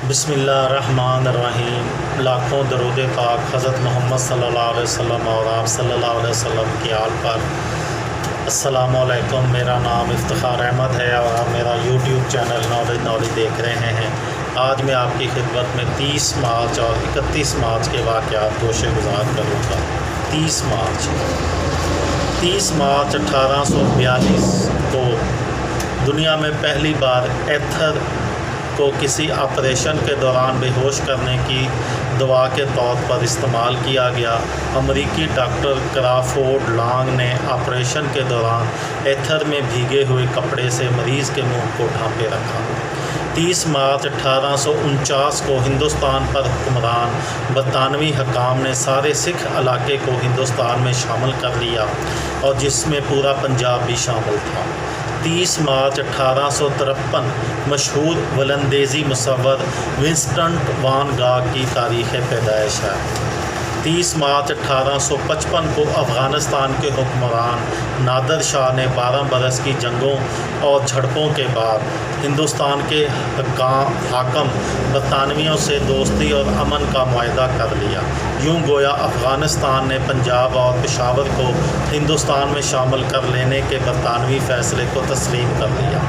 بسم اللہ الرحمن الرحیم۔ لاکھوں درود پاک حضرت محمد صلی اللہ علیہ وسلم اور آپ صلی اللہ علیہ وسلم کی آل پر۔ السلام علیکم، میرا نام افتخار احمد ہے اور آپ میرا یوٹیوب چینل نالج دیکھ رہے ہیں۔ آج میں آپ کی خدمت میں 30 مارچ اور 31 مارچ کے واقعات گوشے گزار کروں گا۔ 30 مارچ 1842 کو دنیا میں پہلی بار ایتھر کو کسی آپریشن کے دوران بے ہوش کرنے کی دوا کے طور پر استعمال کیا گیا۔ امریکی ڈاکٹر کرافورڈ لانگ نے آپریشن کے دوران ایتھر میں بھیگے ہوئے کپڑے سے مریض کے منہ کو ڈھانپے رکھا۔ 30 مارچ 1849 کو ہندوستان پر حکمران برطانوی حکام نے سارے سکھ علاقے کو ہندوستان میں شامل کر لیا اور جس میں پورا پنجاب بھی شامل تھا۔ 30 مارچ 1853 مشہور ولندیزی مصور ونسٹن وان گاگ کی تاریخ پیدائش ہے۔ 30 مارچ 1855 کو افغانستان کے حکمران نادر شاہ نے 12 برس کی جنگوں اور جھڑپوں کے بعد ہندوستان کے حاکم برطانویوں سے دوستی اور امن کا معاہدہ کر لیا۔ یوں گویا افغانستان نے پنجاب اور پشاور کو ہندوستان میں شامل کر لینے کے برطانوی فیصلے کو تسلیم کر لیا۔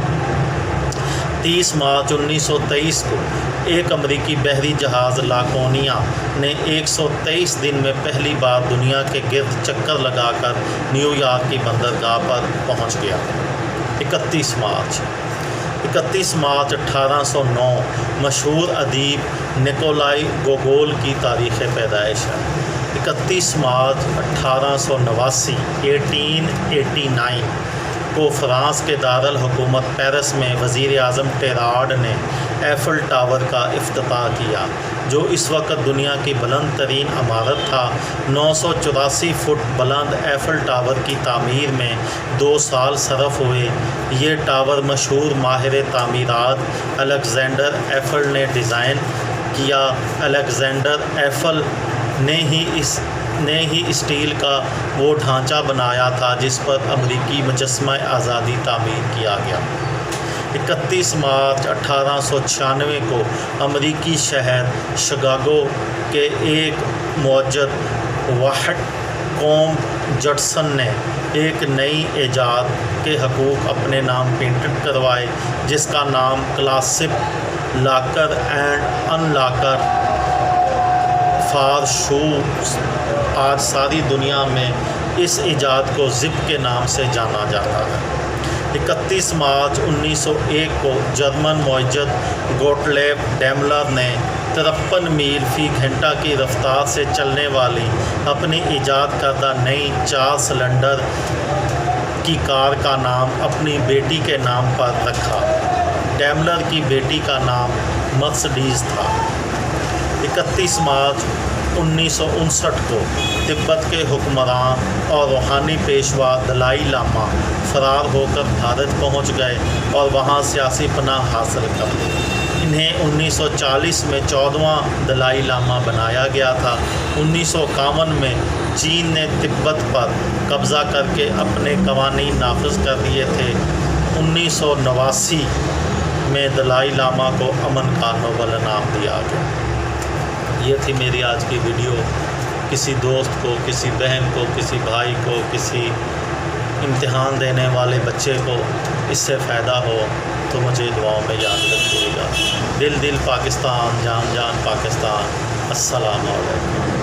30 مارچ 1923 کو ایک امریکی بحری جہاز لاکونیا نے 123 دن میں پہلی بار دنیا کے گرد چکر لگا کر نیو یارک کی بندرگاہ پر پہنچ گیا۔ 31 مارچ 1809 مشہور ادیب نکولائی گوگول کی تاریخ پیدائش ہے۔ 31 مارچ 1889 کو فرانس کے دارالحکومت پیرس میں وزیر اعظم ٹیراڈ نے ایفل ٹاور کا افتتاح کیا، جو اس وقت دنیا کی بلند ترین عمارت تھا۔ 984 فٹ بلند ایفل ٹاور کی تعمیر میں 2 سال صرف ہوئے۔ یہ ٹاور مشہور ماہر تعمیرات الیگزینڈر ایفل نے ڈیزائن کیا۔ الیگزینڈر ایفل نے ہی اسٹیل کا وہ ڈھانچہ بنایا تھا جس پر امریکی مجسمہ آزادی تعمیر کیا گیا۔ 31 مارچ 1896 کو امریکی شہر شکاگو کے ایک معجد واحد قوم جڈسن نے ایک نئی ایجاد کے حقوق اپنے نام پینٹڈ کروائے، جس کا نام clasp locker and in locker for shoes. آج ساری دنیا میں اس ایجاد کو زپ کے نام سے جانا جاتا ہے۔ 31 مارچ 1901 کو جرمن معجد گوٹلیب ڈیملر نے 53 میل فی گھنٹہ کی رفتار سے چلنے والی اپنی ایجاد کردہ نئی 4 سلنڈر کی کار کا نام اپنی بیٹی کے نام پر رکھا۔ ڈیملر کی بیٹی کا نام مرسڈیز تھا۔ 31 مارچ 1959 کو تبت کے حکمران اور روحانی پیشوا دلائی لاما فرار ہو کر بھارت پہنچ گئے اور وہاں سیاسی پناہ حاصل کر لی۔ انہیں 1940 میں 14واں دلائی لاما بنایا گیا تھا۔ 1951 میں چین نے تبت پر قبضہ کر کے اپنے قوانین نافذ کر دیے تھے۔ 1989 میں دلائی لاما کو امن کا نوبل انعام دیا گیا۔ یہ تھی میری آج کی ویڈیو۔ کسی دوست کو، کسی بہن کو، کسی بھائی کو، کسی امتحان دینے والے بچے کو اس سے فائدہ ہو تو مجھے دعاؤں میں یاد رکھیے گا۔ دل پاکستان، جان پاکستان۔ السلام علیکم۔